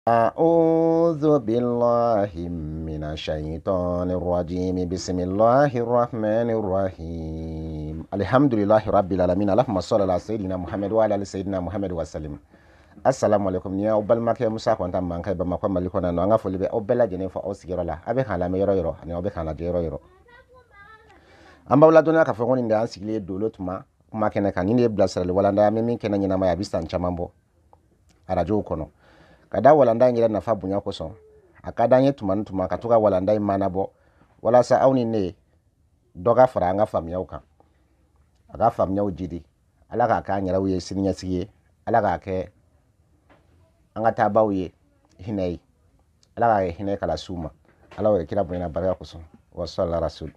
أعوذ بالله من الشيطان الرجيم بسم الله الرحمن الرحيم الحمد لله رب العالمين اللهم صل على سيدنا محمد وعلى آل سيدنا محمد وسلم assalamu alaikum ni o balma ke musa ko tan man kay ba makko mali ko nan nga fo libe o bela jene fo o sigiro la abe khala me yoro ni o be khala de yoro amba wala dona ka fo ngoni nda sigile dolo tuma kuma kene kan ni bla sala wala nda me min kena nyina ma ya bistan chamambo arajo kono kada wala nda ngira na fa bunya ko so akada nye tuma ntuma ka tuka wala nda imana bo wala sa awni ne doga fara nga fam yauka aga fam nyau jidi ala ka nyara wiye sininya siye ala ka ke anga tabawiye hinay ala ga hinay kala suma ala wa kira buna baraka kuso wa sallallahu rasul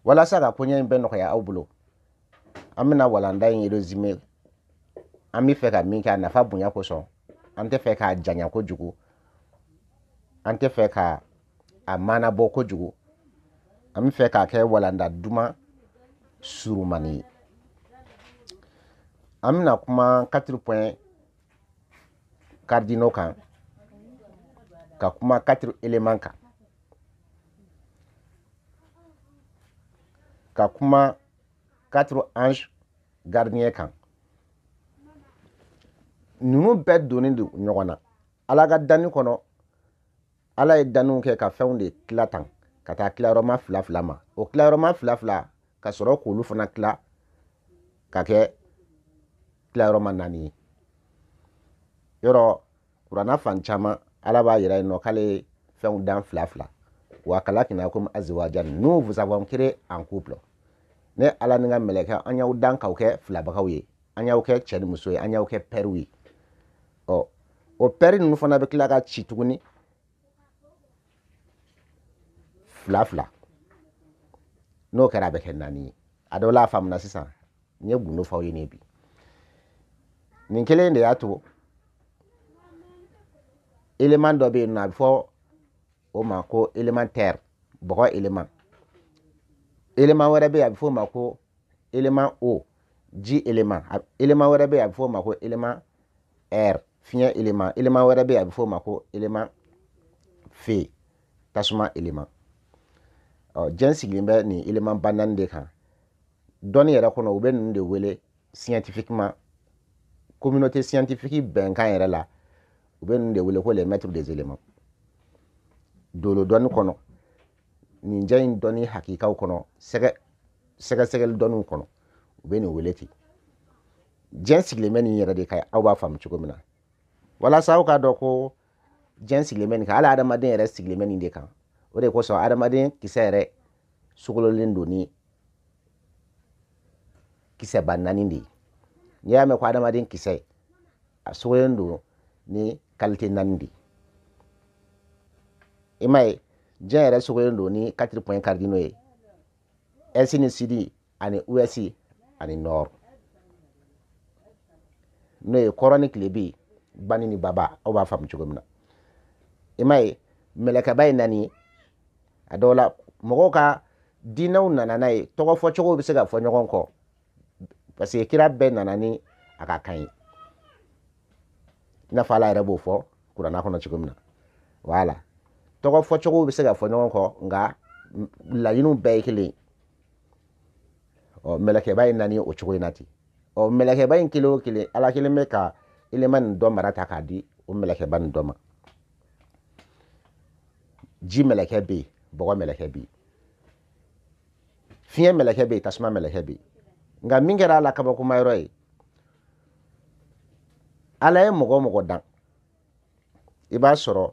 wala saga kunya imbe no ya awbulo amina wala ndai ngido zime ami feka minka na fa bunya kuso ante feka janya ko jugu ante feka amana bo ko jugu ami feka ke wala nda duma surumani amina kuma 4 points cardinaux kan ka kuma 4 éléments ka kuma 4 anges gardiens kan nunu bɛ doni de ɲɔgɔn na ala ka danni kɔnɔ ala ye danniw kɛ ka fɛnw de tila tan ka taa tilayɔrɔma fila ma o tilayɔrɔma fila ka sɔrɔ k'olu fana tila ka kɛ tilayɔrɔma 4 ye yɔrɔ kurana fan caman ala b'a yira yen nɔ k'ale fɛnw dan fila wa khalaqnakum azwajan nous vous avons créé en couple ne ala ni ka mɛlɛkɛ an y'aw dan k'aw kɛ filabagaw ye an y'aw kɛ cɛ ni muso ye an y'aw kɛ pɛriw ye o pɛri ninnu fana bɛ tila ka ci tuguni fila n'o kɛra a bɛ kɛ 4 ye a dɔw la a faamuna sisan n ye gundo f'aw ye ne bi nin kelen de y'a to élément dɔ bɛ yen nɔ a bɛ fɔ o ma ko élémentaire bɔgɔ élément wɛrɛ bɛ yen a bɛ fɔ o ma ko élément O ji élément wɛrɛ bɛ yen a bɛ fɔ o ma ko élément R fiɲɛ élément wɛrɛ bɛ yen a bɛ fɔ o ma ko élément F tasuma élément jɛn sigilen bɛ nin élément ba 4 de kan dɔnni yɛrɛ kɔnɔ u bɛ ninnu de wele scientifiquement communauté scientifique bɛnkan yɛrɛ la u bɛ ninnu de wele ko les maîtres des éléments dolo dɔnni kɔnɔ nin jɛn in dɔnni hakikaw kɔnɔ sɛgɛsɛgɛli dɔnniw kɔnɔ u bɛ nin wele ten jɛn sigilen bɛ nin yɛrɛ de kan aw b'a faamu cogo min na walasa aw k'a dɔn ko jɛn sigilen bɛ nin kan hali adamaden yɛrɛ sigilen bɛ nin de kan o de kosɔn adamaden kisɛ yɛrɛ sugololen don ni kisɛba 4 de ye n'i y'a mɛn ko adamaden kisɛ a sugololen don ni qualité 4 de ye i m'a ye jɛn yɛrɛ sugololen don ni 4 points cardinaux ye est ni sud ani ouest ani nord n'o ye kɔrɔ ni tilebin bani ni baba aw b'a faamu cogo min na i m'a ye mɛlɛkɛba ye 4 ye a dɔw la mɔgɔw ka diinɛw nana n'a ye tɔgɔ fɔ cogo bɛ se ka fɔ ɲɔgɔn kɔ parce que kira bɛɛ nana ni a ka kan ye i n'a fɔ ala yɛrɛ b'o fɔ kuranna kɔnɔ cogo min na voilà tɔgɔ fɔ cogo bɛ se ka fɔ ɲɔgɔn kɔ nka laɲiniw bɛɛ ye kelen mɛlɛkɛba ye 4 ye o cogo in na ten mɛlɛkɛba in kelen o kelen ala kelen bɛ ka élément nin dɔ mara ta k'a di o mɛlɛkɛba nin dɔ ma ji mɛlɛkɛ bɛ yen bɔgɔ mɛlɛkɛ bɛ yen fiɲɛ mɛlɛkɛ bɛ yen tasuma mɛlɛkɛ bɛ yen nka min kɛra ala kabakoma yɔrɔ ye ala ye mɔgɔ dan i b'a sɔrɔ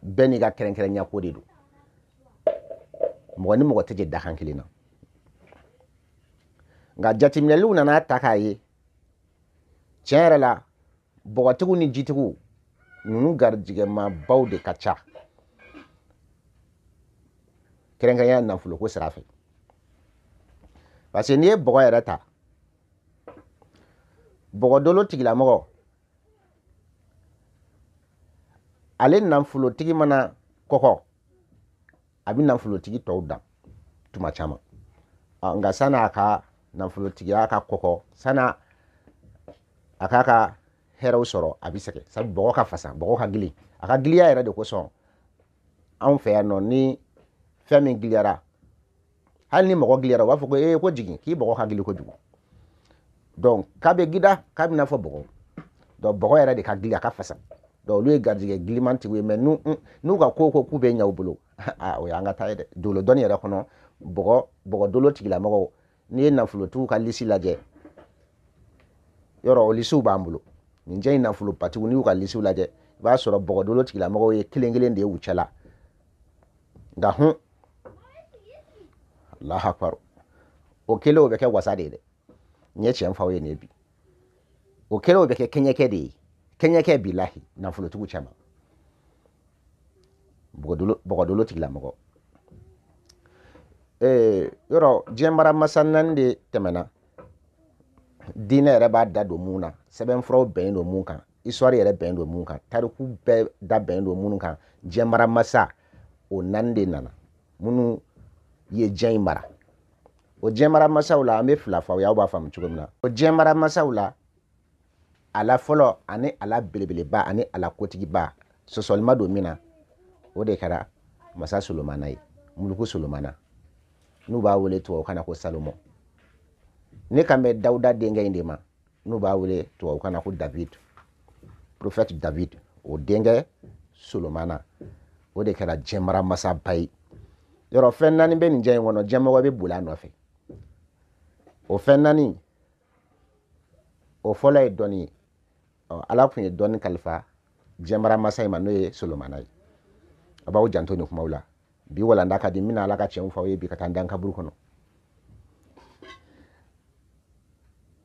bɛɛ n'i ka kɛrɛnkɛrɛnya ko de don mɔgɔ ni mɔgɔ tɛ jɛ dakan kelen na nka jateminɛliw nana ta k'a ye tiɲɛ yɛrɛ la bɔgɔtigiw ni jitigiw ninnu garijɛgɛmabaw de ka ca kɛrɛnkɛrɛnya nafolo ko sira fɛ parce que n'i ye bɔgɔ yɛrɛ ta bɔgɔdolo tigilamɔgɔ ale nafolotigi mana kɔkɔ a bɛ nafolotigi tɔw dan tuma caman nka san'a ka nafolotigiya ka kɔkɔ sana a k'a ka hɛrɛw sɔrɔ a bɛ sɛgɛn sabu bɔgɔ ka fasa bɔgɔ ka gili a ka giliya yɛrɛ de kosɔn anw fɛ yan nɔ ni fɛn min giliyara hali ni mɔgɔ giliyara u b'a fɔ ko ko jigin k'i bɔgɔ ka gili kojugu donc k'a bɛ gida k'a bɛ n'a fɔ bɔgɔ donc bɔgɔ yɛrɛ de ka gili a ka fasa donc olu ye garijɛgɛ gilimantigiw ye mais n'u ka ko k'u bɛ ɲɛ u bolo o y'an ka taa ye dɛ dolo dɔnni yɛrɛ kɔnɔ bɔgɔ dolo tigilamɔgɔw n'i ye nafolotigiw ka lisi lajɛ yɔrɔ o lisiw b'an bolo nin jɛ in nafolo batigiw n'i y'u ka lisiw lajɛ i b'a sɔrɔ bɔgɔ dolo tigilamɔgɔw ye kelen kelen de ye u cɛla nka Allahu akbar o kelen o bɛ kɛ wasa de ye dɛ n ye tiɲɛ f'aw ye nin ye bi o kelen o bɛ kɛ kɛɲɛkɛ de ye kɛɲɛkɛ bilahi nafolotigiw cɛ ma bɔgɔ dolo tigilamɔgɔ yɔrɔ diɲɛ mara masa 4 de tɛmɛna diinɛ yɛrɛ b'a da don mun na sɛbɛnfuraw bɛnnen don mun kan histoire yɛrɛ bɛnnen don mun kan tariku bɛɛ da bɛnnen don minnu kan diɲɛ mara masa o 4 de nana minnu ye diɲɛ in mara o diɲɛ mara masaw la an bɛ fila fɔ aw ye aw b'a faamu cogo min na o diɲɛ mara masaw la ala fɔlɔ ani ala belebeleba ani ala kotigiba sɔsɔli ma don min na o de kɛra masa solomana ye muluku solomana n'u b'a wele tubabukan na ko salomo ne kan bɛ dawuda denkɛ in de ma n'u b'a wele tubabukan na ko david prophète david o denkɛ solomana o de kɛra diɲɛ mara masaba ye yɔrɔ fɛn 4 bɛ nin diɲɛ in kɔnɔ diɲɛmɔgɔ bɛ boli a nɔfɛ o fɛn 4 o fɔlɔ ye dɔnni ye ala tun ye dɔnni kalifa diɲɛ mara masa in ma n'o ye solomana ye a b'aw janto nin kumaw la bi walanda ka di mina ala ka tiɲɛw fɔ aw ye bi ka taa dan kaburu kɔnɔ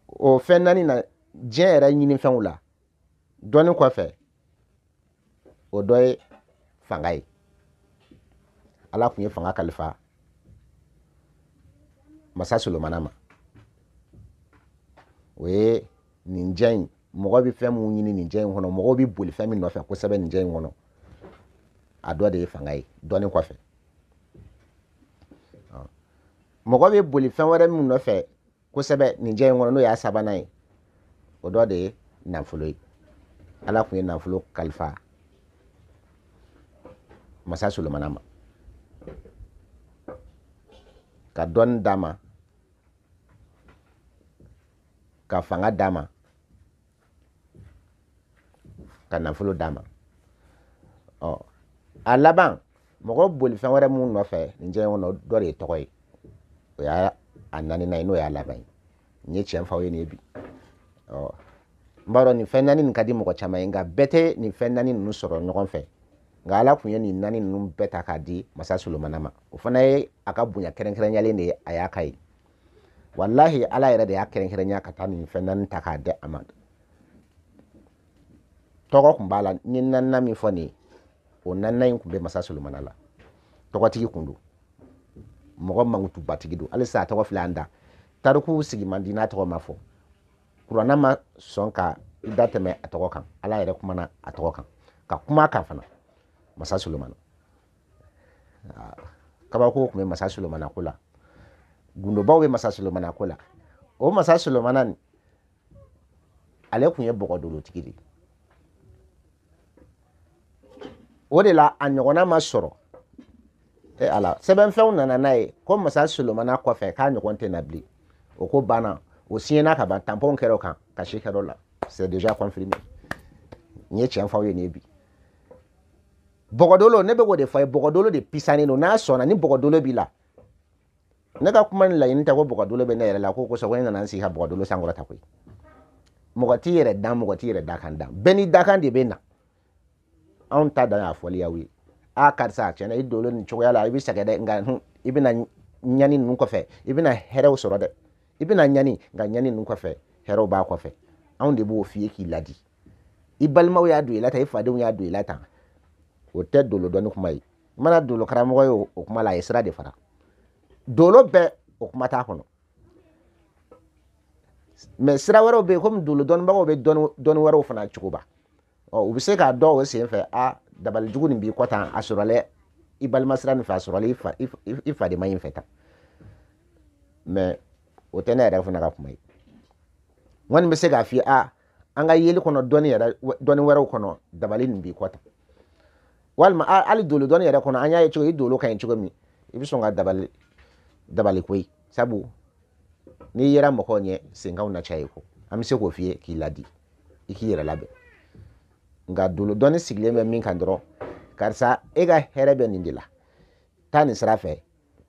o fɛn 4 na diɲɛ yɛrɛ ɲini fɛnw la dɔnni kɔfɛ o dɔ ye fanga ye ala tun ye fanga kalifa masa solomana ma o ye nin diɲɛ in mɔgɔ bɛ fɛn mun ɲini nin diɲɛ in kɔnɔ mɔgɔw bɛ boli fɛn min nɔfɛ kosɛbɛ nin diɲɛ in kɔnɔ a dɔ de ye fanga ye dɔnni kɔfɛ mɔgɔ bɛ boli fɛn wɛrɛ min nɔfɛ kosɛbɛ nin diɲɛ in kɔnɔ n'o y'a sabanan ye o dɔ de ye nafolo ye ala tun ye nafolo kalifa masa solomana ma ka dɔnni d'a ma ka fanga d'a ma ka nafolo d'a ma a laban mɔgɔ boli fɛn wɛrɛ mun nɔfɛ nin diɲɛ kɔnɔ dɔ de ye tɔgɔ ye o y'a 4nan ye n'o y'a laban ye n ye tiɲɛ f'aw ye nin ye bi n b'a dɔn nin fɛn 4 nin ka di mɔgɔ caman ye nka bɛɛ tɛ nin fɛn 4 ninnu sɔrɔ ɲɔgɔn fɛ nka ala tun ye nin 4 ninnu bɛɛ ta k'a di masa solomana ma o fana ye a ka bonya kɛrɛnkɛrɛnyalen de ye a y'a ka ye wallahi ala yɛrɛ de y'a kɛrɛnkɛrɛnya ka taa nin fɛn 4 ta k'a di a ma tɔgɔ tun b'a la n ye 4nan min fɔ nin ye o 4nan in tun bɛ masa solomana la tɔgɔtigi kun don mɔgɔ mankutubatigi don halisa a tɔgɔ filɛ an da tariku sigi man di n'a tɔgɔ ma fɔ kuranna ma sɔn ka i da tɛmɛ a tɔgɔ kan ala yɛrɛ kumana a tɔgɔ kan ka kuma kan fana masa solomana kabako tun bɛ masa solomana ko la gundobaw bɛ masa solomana ko la o masa solomana nin ale tun ye bɔgɔ dolotigi de o de la a ɲɔgɔnna ma sɔrɔ ala sɛbɛnfɛnw nana n'a ye ko masa solomana kɔfɛ k'a ɲɔgɔn tɛ na bilen o ko banna o siɲɛna ka ban tampon kɛra o kan kasi kɛra o la c'est déjà confirmé n ye tiɲɛ f'aw ye nin ye bi bɔgɔdolo ne bɛ k'o de fɔ ye bɔgɔdolo de pisanen don n'a sɔnna ni bɔgɔdolo b'i la ne ka kuma ni laɲini tɛ ko bɔgɔdolo bɛ ne yɛrɛ la ko kosɔn ko ne nana n sigi ka bɔgɔdolo sankɔrɔta koyi mɔgɔ t'i yɛrɛ dan mɔgɔ t'i yɛrɛ dakan dan bɛɛ ni dakan de bɛ na anw ta dan y'a fɔli y'aw ye a karisa tiɲɛna i dolo nin cogoya la i bɛ sɛgɛn dɛ nka i bɛna ɲani ninnu kɔfɛ i bɛna hɛrɛw sɔrɔ dɛ i bɛna ɲani nka ɲani ninnu kɔfɛ hɛrɛw b'a kɔfɛ anw de b'o f'i ye k'i ladi i balimaw y'a don i la tan i fadenw y'a don i la tan o tɛ dolo dɔnni kuma ye i mana dolo karamɔgɔ ye o kuma la a ye sira de fara dolo bɛɛ o kuma t'a kɔnɔ mɛ sira wɛrɛw bɛ yen komi dolo dɔnnibagaw bɛ dɔnni wɛrɛw fana cogoba u bɛ se k'a dɔn o sen fɛ dabalijugu nin b'i kɔ tan a sɔrɔla i balima sira nin fɛ a sɔrɔla i faden ma in fɛ tan mɛ o tɛ ne yɛrɛ fana ka kuma ye n kɔni bɛ se k'a f'i ye anga yeli kono doni wɛrɛw kono dabali nin bi kɔta walma ali dolo doni yɛrɛ kono anya ye cogo i dolo kan cogo mi i bi songa dabali koyi sabu ni yera mɔgɔ ɲɛ senkaw na caya ko an bɛ se k'o f'i ye k'i ladi i k'i yɛrɛ labɛn nka dolo dɔnni sigilen bɛ min kan dɔrɔn karisa e ka hɛrɛ bɛ nin de la taa nin sira fɛ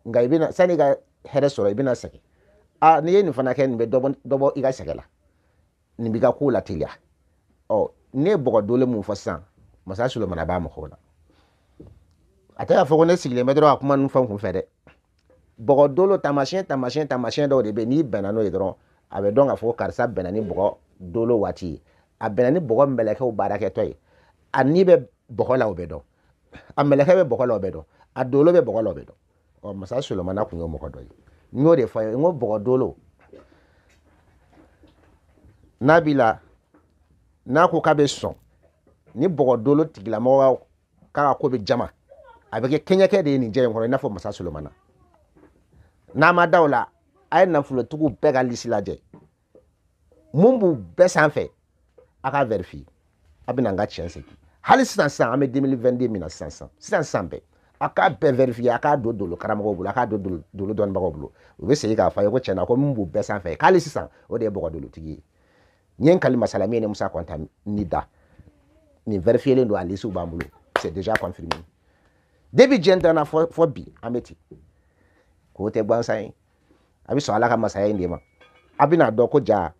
nka i bɛna sani i ka hɛrɛ sɔrɔ i bɛna sɛgɛn n'i ye nin fana kɛ nin bɛ dɔ bɔ i ka sɛgɛn la nin b'i ka ko la teliya ne ye bɔgɔ dole mun fɔ sisan masa Solomana b'a mɔgɔw la a tɛ k'a fɔ ko ne sigilen bɛ dɔrɔn a kuma ninnu fɛn kun fɛ dɛ bɔgɔ dolo tamasiyɛn dɔw de bɛ n'i bɛnna n'o ye dɔrɔn a bɛ dɔn k'a fɔ karisa bɛnna ni bɔgɔ dolo waati ye a bɛnna ni bɔgɔ mɛlɛkɛw baarakɛtɔ ye a ni bɛ bɔgɔ la o bɛ dɔn a mɛlɛkɛ bɛ bɔgɔ la o bɛ dɔn a dolo bɛ bɔgɔ la o bɛ dɔn masa Solomana kun ye mɔgɔ dɔ ye n y'o de fɔ ye n ko bɔgɔ dolo n'a b'i la n'a ko k'a bɛ sɔn ni bɔgɔ dolo tigilamɔgɔ k'a ka ko bɛ jama a bɛ kɛ kɛɲɛkɛ de ye nin jɛ in kɔnɔ i n'a fɔ masa Solomana n'a ma da o la a ye nafolotigiw bɛɛ ka lisi lajɛ mun b'u bɛɛ sanfɛ a ka vérifier a bɛ na n ka tiɲɛ segin hali sisan an bɛ 2022 min na sisan bɛɛ a k'a bɛɛ vérifier a k'a don dolo karamɔgɔw bolo a k'a don dolo dɔnnibagaw bolo u bɛ segin k'a fɔ a ye ko tiɲɛna ko mun b'u bɛɛ sanfɛ k'ale sisan o de ye bɔgɔ dolotigi ye n ye n kali masala min ye Musa Kɔnta ni da nin vérifier don a lisiw b'an bolo c'est déjà confirmé depuis diɲɛ danna fɔ bi an bɛ ten k'o tɛ gansan ye a bɛ sɔn ala ka masaya in de ma a bɛna dɔn ko ja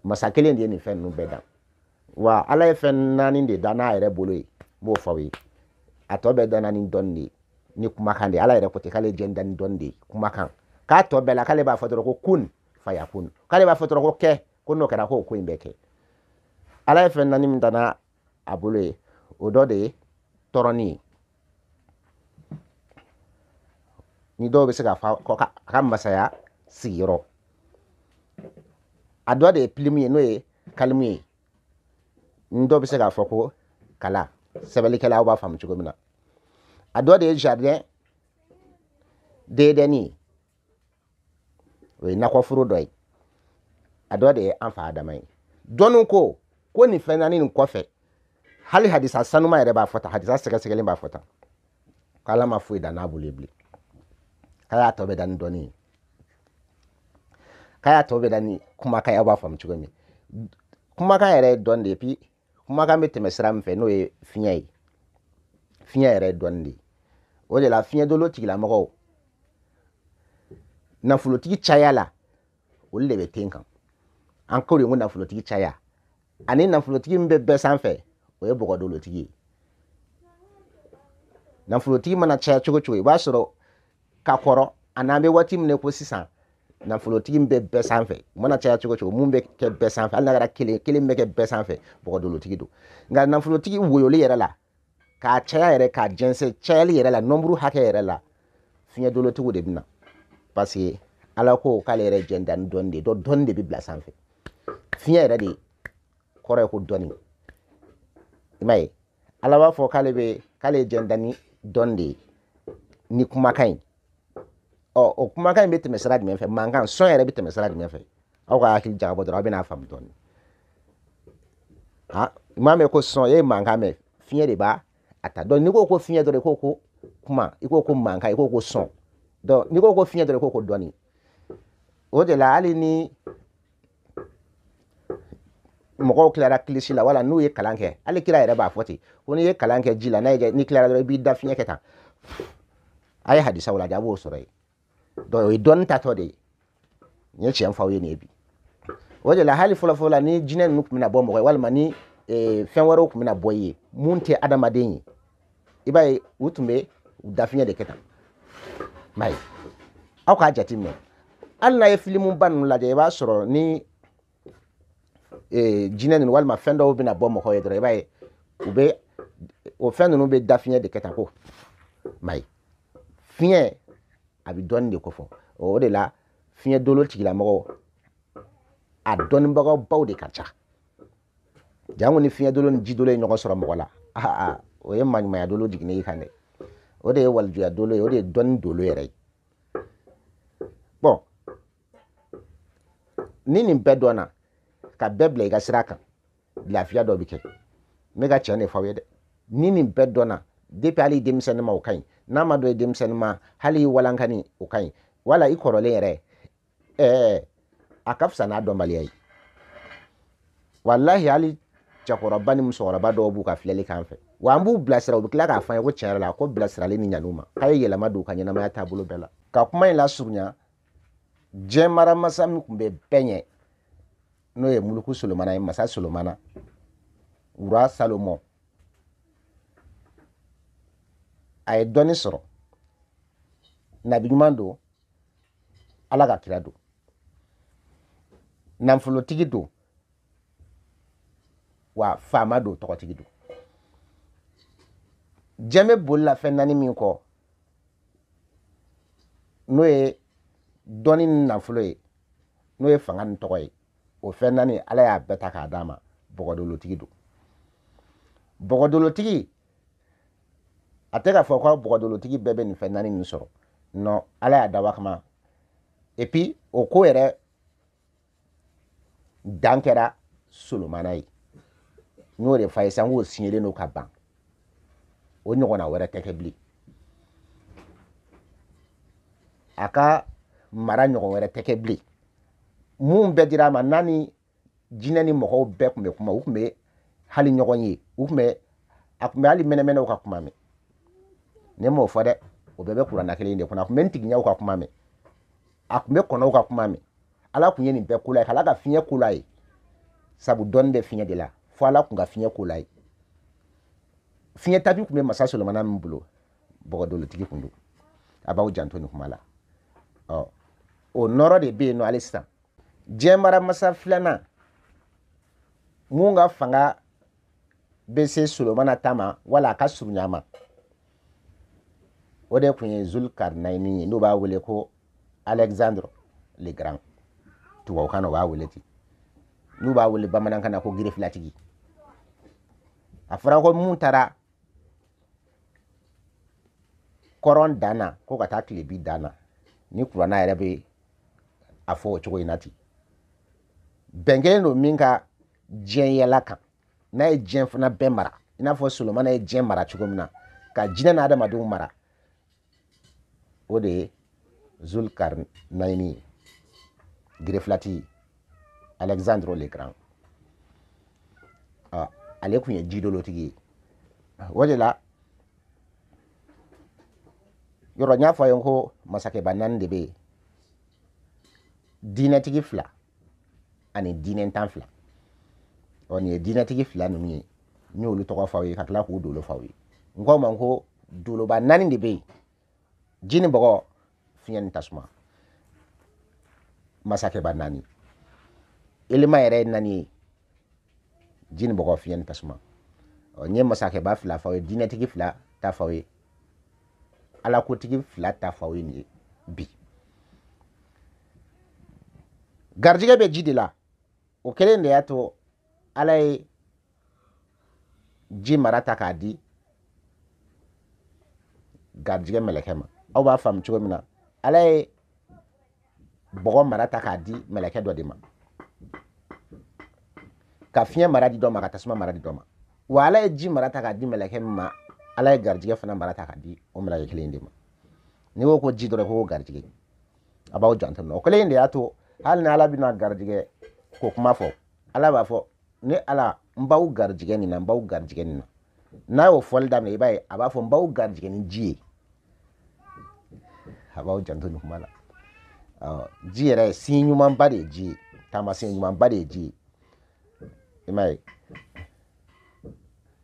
masa kelen de ye nin fɛn ninnu bɛɛ dan wa ala ye fɛn naani de da n'a yɛrɛ bolo ye n b'o fɔ aw ye a tɔ bɛɛ danna ni dɔnni de ye ni kumakan de ye ala yɛrɛ ko ten k'ale diɲɛ dan ni dɔnni de ye kumakan k'a tɔ bɛɛ la k'ale b'a fɔ dɔrɔn ko kun fayakun k'ale b'a fɔ dɔrɔn ko kɛ ko n'o kɛra ko ko in bɛ kɛ ala ye fɛn naani min dan n'a bolo ye o dɔ de ye tɔrɔni ye ni dɔw bɛ se k'a fɔ a ka masaya sigiyɔrɔ a dɔ de ye pilimu ye n'o ye kalimu ye ni dɔw bɛ se k'a fɔ ko kala sɛbɛnnikɛla aw b'a faamu cogo min na a dɔ de ye jardin deedɛni o ye nakɔforo dɔ ye a dɔ de ye an fa Adama ye dɔnni ko nin fɛn naani nin kɔfɛ hali hadisa sanuma yɛrɛ b'a fɔ tan hadisa sɛgɛsɛgɛlen b'a fɔ tan k'ala ma foyi da n'a bolo ye bilen k'a y'a tɔ bɛ da ni dɔnni ye k'a y'a tɔ bɛ da ni kumakan aw b'a faamu cogo min kumakan yɛrɛ ye dɔnni de ye puis kumakan bɛ tɛmɛ sira min fɛ n'o ye fiɲɛ ye fiɲɛ yɛrɛ ye dɔnni de ye o de la fiɲɛ dolo tigilamɔgɔw nafolotigi caya la olu de bɛ ten kan an k'o de ko nafolotigi caya ani nafolotigi min bɛ bɛɛ sanfɛ o ye bɔgɔ dolotigi ye nafolotigi mana caya cogo cogo i b'a sɔrɔ ka kɔrɔ a n'an bɛ waati min na ko sisan nafolotigi min bɛ bɛɛ sanfɛ u mana caya cogo cogo mun bɛ kɛ bɛɛ sanfɛ hali n'a kɛra kelen bɛ kɛ bɛɛ sanfɛ bɔgɔ dolotigi don nka nafolotigi woyoli yɛrɛ la k'a caya yɛrɛ k'a jɛnsɛn cayali yɛrɛ la nombre hakɛ yɛrɛ la fiɲɛ dolotigiw de bɛ na parce que ala ko k'ale yɛrɛ jɛn dan ni dɔnni de ye dɔnni de bɛ bila sanfɛ fiɲɛ yɛrɛ de kɔrɔ ye ko dɔnni i m'a ye ala b'a fɔ k'ale ye jɛn dan ni dɔnni de ye ni kumakan in o kumakan in bɛ tɛmɛ sira jumɛn fɛ mankan sɔn yɛrɛ bɛ tɛmɛ sira jumɛn fɛ aw ka hakili jagabɔ dɔrɔn aw bɛna faamu dɔɔni i m'a mɛn ko sɔn e ye mankan mɛn fiɲɛ de b'a ta donc n'i ko ko fiɲɛ dɔrɔn i ko ko kuma i ko ko mankan i ko ko sɔn donc n'i ko ko fiɲɛ dɔrɔn i ko ko dɔnni o de la hali ni mɔgɔw tilara kilisi la wala n'u ye kalan kɛ hali kira yɛrɛ b'a fɔ ten ko n'i ye kalan kɛ ji la n'i tilara dɔrɔn i b'i da fiɲɛ kɛ tan a ye hadisaw lajɛ a b'o sɔrɔ yen donc o ye dɔnni tatɔ de ye n ye tiɲɛ fɔ aw ye nin ye bi o de la hali fɔlɔfɔlɔ la ni jinɛ ninnu tun bɛna bɔ mɔgɔ ye walima ni fɛn wɛrɛw tun bɛna bɔ i ye mun tɛ adamaden ye i b'a ye u tun bɛ u da fiɲɛ de kɛ tan m'a ye aw k'a jateminɛ hali n'a ye filimu ba ninnu lajɛ i b'a sɔrɔ ni jinɛ ninnu walima fɛn dɔw bɛna bɔ mɔgɔ ye dɔrɔn i b'a ye u bɛ o fɛn ninnu bɛ da fiɲɛ de kɛ tan ko m'a ye fiɲɛ a bɛ dɔnni de ko fɔ o de la fiɲɛ dolo tigilamɔgɔw a dɔnnibagaw baw de ka ca jango ni fiɲɛ dolo ni ji dolo ye ɲɔgɔn sɔrɔ mɔgɔ la o ye maɲumanya dolo jiginnen kan dɛ o de ye walijuya dolo ye o de ye dɔnni dolo yɛrɛ ye bon ni nin bɛɛ dɔnna ka bɛɛ bila i ka sira kan lafiya dɔ bɛ kɛ n bɛ ka tiɲɛ de fɔ aw ye dɛ ni nin bɛɛ dɔnna depuis hali denmisɛnnin ma o ka ɲi n'a ma dɔn i denmisɛnnin ma hali i walankani o ka ɲi wala i kɔrɔlen yɛrɛ a ka fisa n'a dɔnbaliya ye wallahi hali cɛkɔrɔba ni musokɔrɔba dɔw b'u ka filɛli k'an fɛ wa an b'u bilasira u bɛ tila k'a fɔ an ye ko tiɲɛ yɛrɛ la ko bilasirali ni ɲan'u ma k'a ye yɛlɛma don u ka ɲɛnamaya taabolo bɛɛ la ka kuma in lasurunya diɲɛ maramasa min tun bɛ bɛɛ ɲɛ n'o ye muluku solomana ye masa solomana wura salomon a ye dɔnni sɔrɔ nabi ɲuman don ala ka kira don nafolotigi don wa faama don tɔgɔtigi don diɲɛ bɛ boli la fɛn naani min kɔ n'o ye dɔnni ni nafolo ye n'o ye fanga ni tɔgɔ ye o fɛn naani ala y'a bɛɛ ta k'a d'a ma bɔgɔdolotigi don bɔgɔdolotigi a tɛ k'a fɔ ko bɔgɔdolotigi bɛɛ bɛ nin fɛn naani nin sɔrɔ non ala y'a dabɔ a kama et puis o ko yɛrɛ dan kɛra solomana ye n'o de fa ye san k'o signelen don ka ban o ɲɔgɔnna wɛrɛ tɛ kɛ bilen a ka mara ɲɔgɔn wɛrɛ tɛ kɛ bilen mun bɛɛ dira a ma n'a ni jinɛ ni mɔgɔw bɛɛ tun bɛ kuma u tun bɛ hali ɲɔgɔn ye a tun bɛ hali mɛnɛmɛnɛw ka kuma mɛn ne m'o fɔ dɛ o bɛɛ bɛ kuranna kelen de kɔnɔ a tun bɛ ntigiɲɛw ka kuma mɛn a tun bɛ kɔnɔw ka kuma mɛn ala tun ye nin bɛɛ ko la ye k'ala ka fiɲɛ ko la ye sabu dɔnni bɛ fiɲɛ de la fo ala tun ka fiɲɛ ko la ye fiɲɛ tabi tun bɛ masa solomana min bolo bɔgɔdolotigi tun don a b'aw janto nin kuma la o nɔrɔ de bɛ yen nɔ hali sisan diɲɛ maramasa filanan mun ka fanga bɛ se solomana ta ma wala a ka surunya ma o de tun ye Zulkarnaini ye n'o b'a wele ko Alexandre le Grand tubabukan na o b'a wele ten n'u b'a wele bamanankan na ko girifilatigi a fɔra ko mun taara kɔrɔn dan na ko ka taa tilebi dan na ni kuranna yɛrɛ bɛ a fɔ o cogo in na ten bɛn kelen don min ka diɲɛ yɛlɛ kan n'a ye diɲɛ fana bɛɛ mara i n'a fɔ solomana ye diɲɛ mara cogo min na ka jinɛ n'a adamadenw mara o de ye Zulkarnaini girifilatigi Alexandre le Grand ale tun ye jidolotigi ye o de la yɔrɔ n y'a fɔ a ye ko masakɛba naani de bɛ yen diinɛtigi fila ani diinɛ tan fila nin ye diinɛtigi fila ninnu ye n y'olu tɔgɔ fɔ aw ye ka tila k'u dolo fɔ aw ye n k'aw ma ko doloba naani de bɛ yen ji ni bɔgɔ fiɲɛ ni tasuma masakɛba naani elima yɛrɛ ye naani ye ji ni bɔgɔ fiɲɛ ni tasuma n ye masakɛba fila fɔ aw ye diinɛtigi fila ta fɔ aw ye alakotigi fila ta fɔ aw ye nin ye bi garijɛgɛ bɛ ji de la o kelen de y'a to ala ye ji mara ta k'a di garijɛgɛ mɛlɛkɛ ma aw b'a faamu cogo min na ala ye bɔgɔ mara ta k'a di mɛlɛkɛ dɔ de ma ka fiɲɛ mara di dɔ ma ka tasuma mara di dɔ ma wa ala ye ji mara ta k'a di mɛlɛkɛ min ma ala ye garijɛgɛ fana mara ta k'a di o mɛlɛkɛ kelen de ma n'i ko ko ji dɔrɔn ko garijɛgɛ a b'aw janto o kelen de y'a to hali ni ala bɛna garijɛgɛ ko kuma fɔ ala b'a fɔ ne ala n b'aw garijɛgɛ nin na n b'aw garijɛgɛ nin na n'a y'o fɔli daminɛ i b'a ye a b'a fɔ n b'aw garijɛgɛ ni ji ye a b'aw janto nin kuma la ji yɛrɛ sin ɲumanba de ye ji ye taamasiyɛn ɲumanba de ye ji ye i m'a ye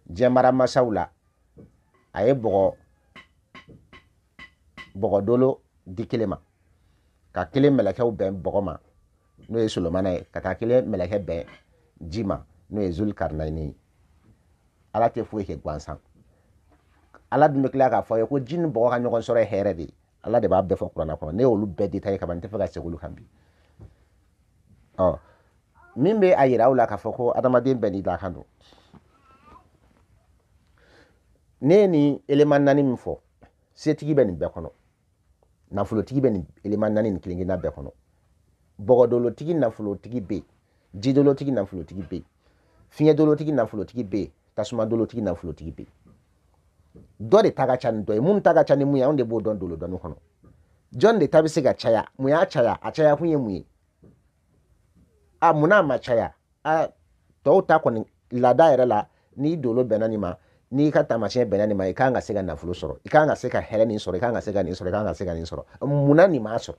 diɲɛ maramasaw la a ye bɔgɔdolo di kelen ma ka kelen mɛlɛkɛw bɛn bɔgɔ ma n'o ye solomana ye ka taa kelen mɛlɛkɛ bɛn ji ma n'o ye Zulkarnaini ye ala tɛ foyi kɛ gansan ala dun bɛ tila k'a fɔ a ye ko ji ni bɔgɔ ka ɲɔgɔn sɔrɔ ye hɛrɛ de ye ala de b'a bɛɛ fɔ kuranna kɔnɔ ne y'olu bɛɛ détaillé kaban n tɛ fɛ ka segin olu kan bi min bɛ a yira aw la k'a fɔ ko adamaden bɛɛ n'i dakan don ne ye nin élément naani min fɔ setigi bɛ nin bɛɛ kɔnɔ nafolotigi bɛ nin élément naani nin kelen kelenna bɛɛ kɔnɔ bɔgɔdolotigi nafolotigi bɛ yen jidolotigi nafolotigi be fiɲɛdolotigi nafolotigi be tasumadolotigi nafolotigi be dɔ de ta ka ca ni dɔ ye mun ta ka ca ni mun ye anw de b'o dɔn dolo dɔnni kɔnɔ jɔn de ta bɛ se ka caya mun y'a caya a caya kun ye mun ye a mun n'a ma caya a tɔw ta kɔni laada yɛrɛ la n'i dolo bɛnna nin ma n'i ka taamasiyɛn bɛnna nin ma i kan ka se ka nafolo sɔrɔ i kan ka se ka hɛrɛ nin sɔrɔ i kan ka se ka nin sɔrɔ i kan ka se ka nin sɔrɔ munna nin m'a sɔrɔ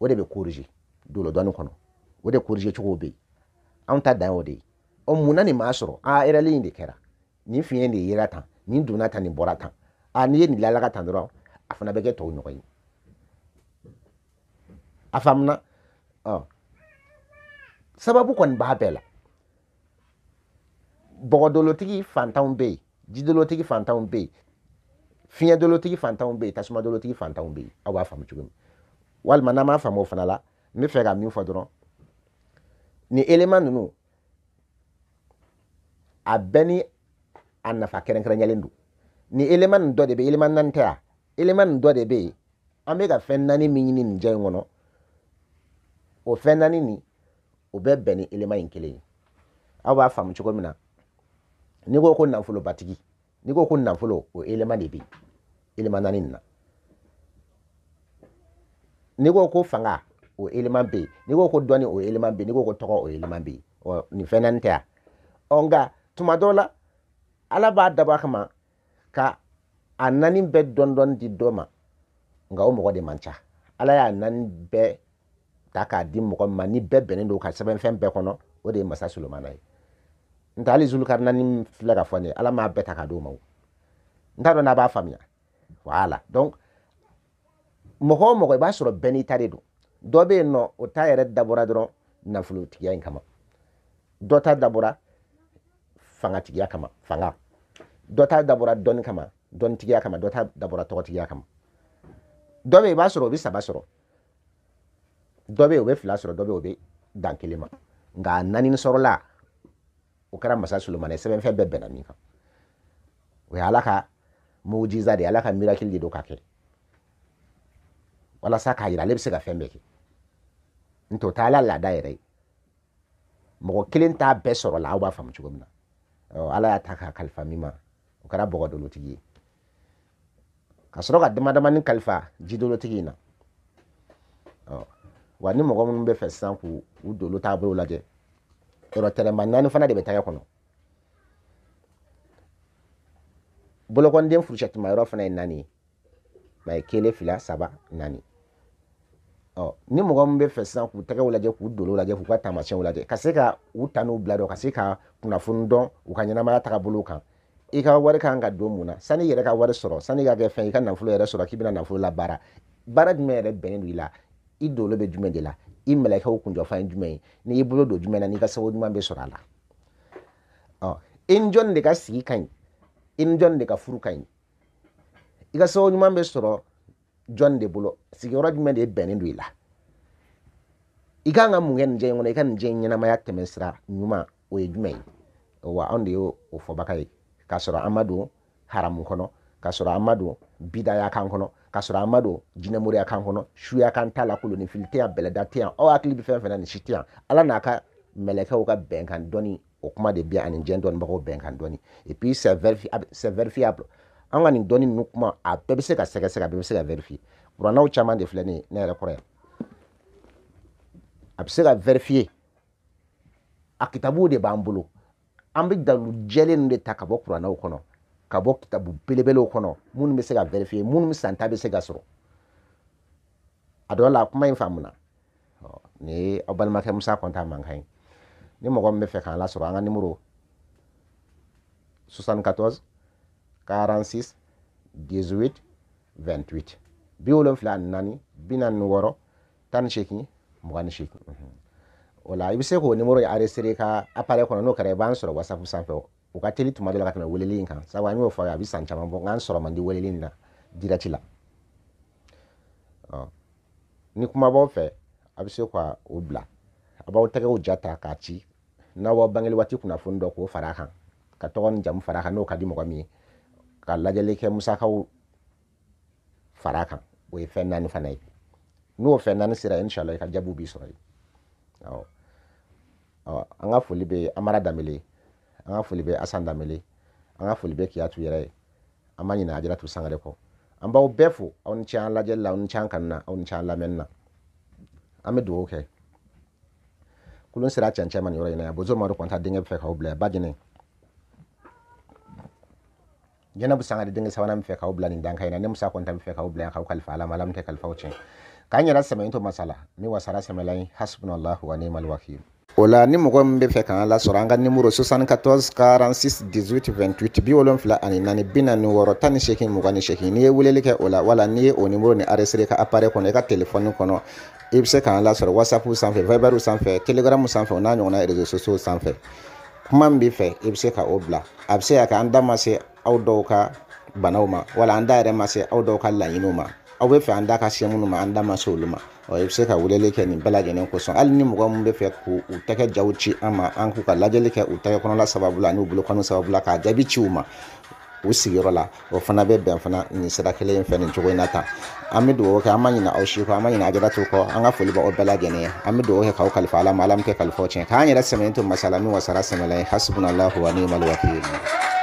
o de bɛ corriger dolo dɔnni kɔnɔ o de corriger cogo bɛ yen anw ta dan y'o de ye munna nin m'a sɔrɔ erreur in de kɛra nin fiɲɛ de yera tan nin donna tan nin bɔra tan n'i ye nin lalaga tan dɔrɔn a fana bɛ kɛ tɔw ɲɔgɔn ye a faamuna sababu kɔni b'a bɛɛ la bɔgɔdolotigi fantanw bɛ yen jidolotigi fantanw bɛ yen fiɲɛdolotigi fantanw bɛ yen tasumadolotigi fantanw bɛ yen aw b'a faamu cogo min walima n'an m'a faamu o fana la n bɛ fɛ ka min fɔ dɔrɔn nin élément ninnu a bɛɛ ni a nafa kɛrɛnkɛrɛnyalen don ni élément nin dɔ de bɛ élément naani tɛ a élément nin dɔ de bɛ yen an bɛ ka fɛn naani min ɲini nin jɛ in kɔnɔ o fɛn naani nin o bɛ bɛn ni élément in kelen ye aw b'a faamu cogo min na n'i ko ko nafolobatigi n'i ko ko nafolo o élément de bɛ yen élément naani nin na n'i ko ko fanga o élément bɛ yen n'i ko ko dɔnni o élément bɛ yen n'i ko ko tɔgɔ o élément bɛ yen nin fɛn naani tɛ a nka tuma dɔw la ala b'a dabɔ a kama ka a naani bɛɛ dɔn di dɔ ma nka o mɔgɔ de man ca ala y'a naani bɛɛ ta k'a di mɔgɔ ma ni bɛɛ bɛnnen don ka sɛbɛnfɛn bɛɛ kɔnɔ o de ye masa Solomana ye n tɛ hali Zulukaranani filɛ ka fɔ ne ala m'a bɛɛ ta k'a d'o ma n t'a dɔn n'a b'a faamuya voilà donc mɔgɔ o mɔgɔ i b'a sɔrɔ bɛɛ n'i ta de don dɔ bɛ yen nɔ o ta yɛrɛ dabɔra dɔrɔn nafolotigiya in kama dɔ ta dabɔra fangatigiya kama fanga dɔ ta dabɔra dɔnni kama dɔnnitigiya kama dɔ ta dabɔra tɔgɔtigiya kama dɔ bɛ yen i b'a sɔrɔ o bɛ saba sɔrɔ dɔ bɛ yen o bɛ fila sɔrɔ dɔ bɛ yen o bɛ dan kelen ma nka naani sɔrɔla o kɛra masa Solomana ye sɛbɛnfɛn bɛɛ bɛnna min kan o ye ala ka mujiza de ye ala ka miracle de don ka kɛ walasa k'a yira ale bɛ se ka fɛn bɛɛ kɛ n tɛ o t'a la laada yɛrɛ ye mɔgɔ kelen t'a bɛɛ sɔrɔ la aw b'a faamu cogo min na ala y'a ta k'a kalifa min ma o kɛra bɔgɔdolotigi ye ka sɔrɔ ka dama damani kalifa jidolotigi in na wa ni mɔgɔ minnu bɛ fɛ sisan k'u dolo taabolo lajɛ yɔrɔ tɛrɛnba naani fana de bɛ tɛgɛ kɔnɔ bolokɔniden furucɛtuma yɔrɔ fana ye naani ye mɛ kelen fila saba naani ni mɔgɔ min bɛ fɛ sisan k'u tɛgɛw lajɛ k'u dolo lajɛ k'u ka taamasiyɛnw lajɛ ka se ka u ta n'u bila dɔn ka se ka kunnafoni dɔn u ka ɲɛnamaya taabolo kan i ka wari kan ka don mun na sani i yɛrɛ ka wari sɔrɔ sani i ka kɛ fɛn i ka nafolo yɛrɛ sɔrɔ k'i bɛna nafolo la baara jumɛn yɛrɛ bɛnnen don i la i dolo bɛ jumɛn de la i mɛlɛkɛw kunjɔfan ye jumɛn ye n'i y'i bolo don jumɛn na n'i ka sababu ɲuman bɛ sɔrɔ a la i ni jɔn de ka sigi ka ɲi i ni jɔn de ka furu ka ɲi i ka sababu ɲuman bɛ sɔrɔ jɔn de bolo sigiyɔrɔ jumɛn de bɛnnen don i la i kan ka mun kɛ nin jɛ in kɔnɔ i ka nin jɛ in ɲɛnamaya tɛmɛsira ɲuman o ye jumɛn ye wa anw de y'o fɔbaga ye k'a sɔrɔ an ma don haramu kɔnɔ k'a sɔrɔ an ma don bidaya kan kɔnɔ k'a sɔrɔ an ma don jinɛmoriya kan kɔnɔ suya kan t'a la koloni fili tɛ yan bɛlɛda tɛ yan aw hakili bɛ fɛn fɛn na nin si tɛ yan ala n'a ka mɛlɛkɛw ka bɛnkan dɔnni o kuma de bɛ ani diɲɛ dɔnnibagaw bɛnkan dɔnni et puis c'est vérifiable an ka nin dɔnni ninnu kuma a bɛɛ bɛ se ka sɛgɛsɛgɛ a bɛɛ bɛ se ka vérifier kuranɛw caman de filɛ nin ye ne yɛrɛ kɔrɔ yan a bɛ se ka vérifier a kitabuw de b'an bolo an bɛ dalu jɛlen ninnu de ta ka bɔ kuranɛw kɔnɔ ka bɔ kitabu belebelew kɔnɔ minnu bɛ se ka vérifier minnu santa bɛ se ka sɔrɔ a dɔw la kuma in faamuna ni ye aw balimakɛ Musa Kɔnta mankan ye ni mɔgɔ min bɛ fɛ k'an lasɔrɔ an ka numéro 74 46 18 28 74 44 18 28 o la i bɛ se k'o numéro enregistré ka appareil kɔnɔ n'o kɛra i b'an sɔrɔ WhatsApp sanfɛ o ka teli tuma dɔ la ka tɛmɛ weleli in kan sabu an y'o fɔ a bɛ san caman bɔ nk'an sɔrɔ man di weleli in na direct la ni kuma b'aw fɛ a bɛ se ka o bila a b'aw tɛgɛw ja ta k'a ci n'aw bangeli waati kunnafoni dɔ k'o fara a kan ka tɔgɔ ni jamu fara a kan n'o ka di mɔgɔ min ye ka lajɛli kɛ musakaw fara a kan o ye fɛn naani fana ye n'o fɛn naani sera inshallah i ka jaabiw b'i sɔrɔ yen an ka foli bɛ Amara Damele, an ka foli bɛ Asan Damele, an ka foli bɛ Kiyatu yɛrɛ an ma ɲinɛ Ajaratu Sangare kɔ. An b'aw bɛɛ fo aw ni ce an lajɛli la, aw ni ce an kanni na, aw ni ce an lamɛnni na. An bɛ dugawu kɛ kulun sera cɛncɛn ma nin yɔrɔ in na yan. Bozo Madu Kɔnta denkɛ bɛ fɛ k'aw bila ba jɛnɛ. Jɛnɛbu Sangare denkɛ sabanan bɛ fɛ k'aw bila nin dankan in na. Ne Musa Kɔnta bɛ fɛ k'aw bila yan k'aw kalifa Ala ma, Ala min tɛ kalifaw tiɲɛ. K'an yɛrɛ sɛmɛ into masala min wasara sɛmɛla in hasbunallahu wa ni'mal wakil. O la ni mɔgɔ min bɛ fɛ k'an lasɔrɔ an ka numéro 74 46 18 28 74 46 18 28 n'i ye weleli kɛ o la wala n'i ye o numéro ni enregistré ka appareil kɔnɔ i ka téléphone kɔnɔ i bɛ se k'an lasɔrɔ WhatsApp sanfɛ, Viber sanfɛ, Telegram sanfɛ o n'a ɲɔgɔnna réseaux sociaux sanfɛ. Kuma min b'i fɛ i bɛ se ka o bila. A bɛ se ka kɛ an da ma se aw dɔw ka banaw ma wala an da yɛrɛ ma se aw dɔw ka laɲiniw ma. Aw bɛ fɛ an da ka se minnu ma an da ma se olu ma. I bɛ se ka weleli kɛ nin bɛɛ lajɛlen kosɔn. Hali ni mɔgɔ min bɛ fɛ k'u tɛgɛ jaw ci an ma an k'u ka lajɛli kɛ u tɛgɛ kɔnɔla sababu la n'u bolokɔni sababu la k'a jaabi ci u ma u sigiyɔrɔ la, o fana bɛ bɛn fana nin sira kelen in fɛ nin cogo in na tan. An bɛ dugawu kɛ an ma ɲinɛ aw si kɔ, an ma ɲinɛ Ajaratu kɔ, an ka foli b'aw bɛɛ lajɛlen ye. An bɛ dugawu kɛ k'aw kalifa Ala ma, Ala min tɛ kalifaw tiɲɛ. K'an yɛrɛ sɛmɛ into masala min wasara sɛmɛla ye hasbunallahu wa ni'mal wakil.